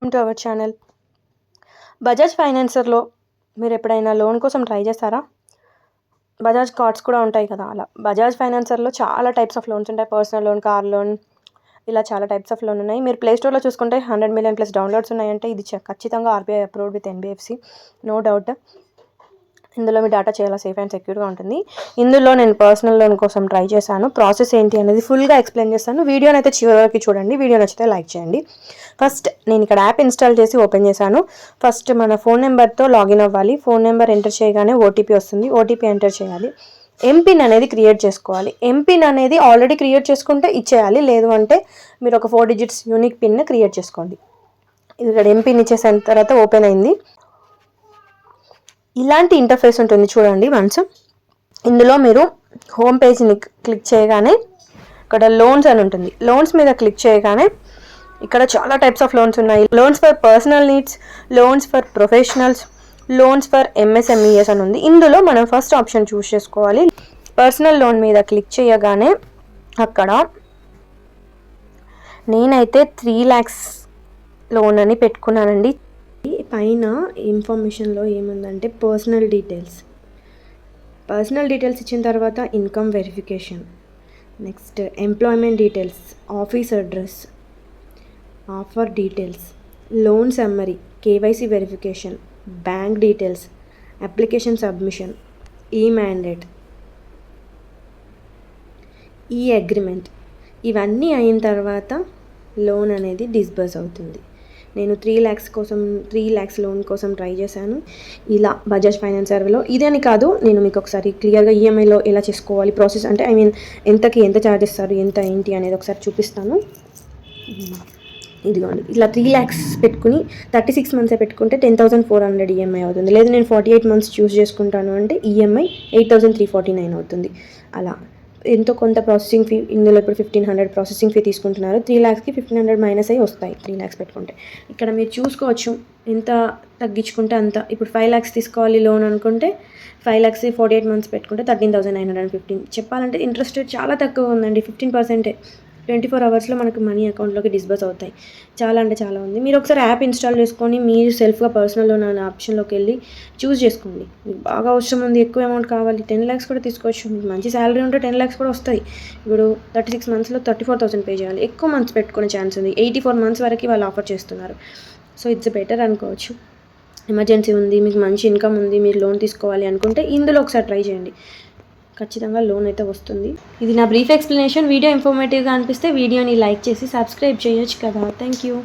Welcome to our channel. Bajaj ఫైనాన్సర్లో మీరు ఎప్పుడైనా లోన్ కోసం ట్రై చేస్తారా? బజాజ్ కార్డ్స్ కూడా ఉంటాయి కదా, అలా బజాజ్ ఫైనాన్సర్లో చాలా టైప్స్ ఆఫ్ లోన్స్ ఉంటాయి. పర్సనల్ లోన్, కార్ లోన్, ఇలా చాలా టైప్స్ ఆఫ్ లోన్ ఉన్నాయి. మీరు ప్లే స్టోర్లో చూసుకుంటే 100 మిలియన్ ప్లస్ డౌన్లోడ్స్ ఉన్నాయంటే ఇది ఖచ్చితంగా RBI approved with NBFC, no doubt. ఇందులో మీ డేటా చాలా సేఫ్ అండ్ సెక్యూర్గా ఉంటుంది. ఇందులో నేను పర్సనల్ లోన్ కోసం ట్రై చేశాను. ప్రాసెస్ ఏంటి అనేది ఫుల్గా ఎక్స్ప్లెయిన్ చేస్తాను. వీడియోని అయితే చివరికి చూడండి. వీడియో నచ్చితే లైక్ చేయండి. ఫస్ట్ నేను ఇక్కడ యాప్ ఇన్స్టాల్ చేసి ఓపెన్ చేశాను. ఫస్ట్ మన ఫోన్ నెంబర్తో లాగిన్ అవ్వాలి. ఫోన్ నెంబర్ ఎంటర్ చేయగానే ఓటీపీ వస్తుంది. ఓటీపీ ఎంటర్ చేయాలి. ఎంపిన్ అనేది క్రియేట్ చేసుకోవాలి. ఎంపిన్ అనేది ఆల్రెడీ క్రియేట్ చేసుకుంటే ఇచ్చేయాలి, లేదు అంటే మీరు ఒక 4 డిజిట్స్ యూనిక్ పిన్ క్రియేట్ చేసుకోండి. ఇక్కడ ఎంపిన్ ఇచ్చేసిన తర్వాత ఓపెన్ అయింది. ఇలాంటి ఇంటర్ఫేస్ ఉంటుంది చూడండి. వన్స్ ఇందులో మీరు హోమ్ పేజ్ని క్లిక్ చేయగానే ఇక్కడ లోన్స్ అని ఉంటుంది. లోన్స్ మీద క్లిక్ చేయగానే ఇక్కడ చాలా టైప్స్ ఆఫ్ లోన్స్ ఉన్నాయి. Loans for personal needs, loans for professionals, loans for MSMEs అని ఉంది. ఇందులో మనం ఫస్ట్ ఆప్షన్ చూస్ చేసుకోవాలి. పర్సనల్ లోన్ మీద క్లిక్ చేయగానే అక్కడ నేనైతే 3 lakhs లోన్ అని పెట్టుకున్నానండి. పైన ఇన్ఫర్మేషన్లో ఏముందంటే పర్సనల్ డీటెయిల్స్ ఇచ్చిన తర్వాత income verification, next employment details, office address, offer details, loan summary, KYC verification, bank details, application submission, ఈ మ్యాండేట్, ఈ అగ్రిమెంట్, ఇవన్నీ అయిన తర్వాత లోన్ అనేది డిస్బర్స్ అవుతుంది. నేను 3 lakhs లోన్ కోసం ట్రై చేశాను. ఇలా బజాజ్ ఫైనాన్సర్లో ఇదని కాదు, నేను మీకు ఒకసారి క్లియర్గా ఈఎంఐలో ఎలా చేసుకోవాలి ప్రాసెస్ అంటే ఎంత ఛార్జ్ ఇస్తారు, ఎంత ఏంటి అనేది ఒకసారి చూపిస్తాను. ఇదిగోండి, ఇలా 3 lakhs పెట్టుకుని 36 months పెట్టుకుంటే 10,400 ఈఎంఐ అవుతుంది. లేదు నేను 48 months చూస్ చేసుకుంటాను అంటే ఈఎంఐ 8,349 అవుతుంది. అలా ఎంతో కొంత ప్రాసెసింగ్ ఫీ, ఇందులో ఇప్పుడు 1,500 ప్రాసెసింగ్ ఫీ తీసుకుంటున్నారు. 3 lakhsకి 1,500 మైనస్ అయ్యి వస్తాయి 3 lakhs పెట్టుకుంటే. ఇక్కడ మీరు చూసుకోవచ్చు ఎంత తగ్గించుకుంటే అంత. ఇప్పుడు 5 lakhs తీసుకోవాలి లోన్ అనుకుంటే 5 lakhs 48 months పెట్టుకుంటే 13,915. చెప్పాలంటే ఇంట్రెస్ట్ రేట్ చాలా తక్కువ ఉందండి, 15%. 24 hours మనకు మనీ అకౌంట్లోకి డిస్బర్స్ అవుతాయి. చాలా అంటే చాలా ఉంది. మీరు ఒకసారి యాప్ ఇన్స్టాల్ చేసుకొని మీరు సెల్ఫ్గా పర్సనల్ లోన్ అనే ఆప్షన్లోకి వెళ్ళి చూస్ చేసుకోండి. మీకు బాగా అవసరం ఉంది, ఎక్కువ అమౌంట్ కావాలి, 10 lakhs కూడా తీసుకోవచ్చు. మీకు మంచి శాలరీ ఉంటే 10 lakhs కూడా వస్తాయి. ఇప్పుడు 36 monthsలో 34,000 పే చేయాలి. ఎక్కువ మంత్స్ పెట్టుకునే ఛాన్స్ ఉంది. 84 months వరకు వాళ్ళు ఆఫర్ చేస్తున్నారు. సో ఇట్స్ బెటర్ అనుకోవచ్చు. ఎమర్జెన్సీ ఉంది, మీకు మంచి ఇన్కమ్ ఉంది, మీరు లోన్ తీసుకోవాలి అనుకుంటే ఇందులో ఒకసారి ట్రై చేయండి. ఖచ్చితంగా లోన్ అయితే వస్తుంది. ఇది నా బ్రీఫ్ ఎక్స్ప్లెనేషన్. వీడియో ఇన్ఫర్మేటివ్గా అనిపిస్తే వీడియోని లైక్ చేసి సబ్స్క్రైబ్ చేయొచ్చు కదా. Thank you.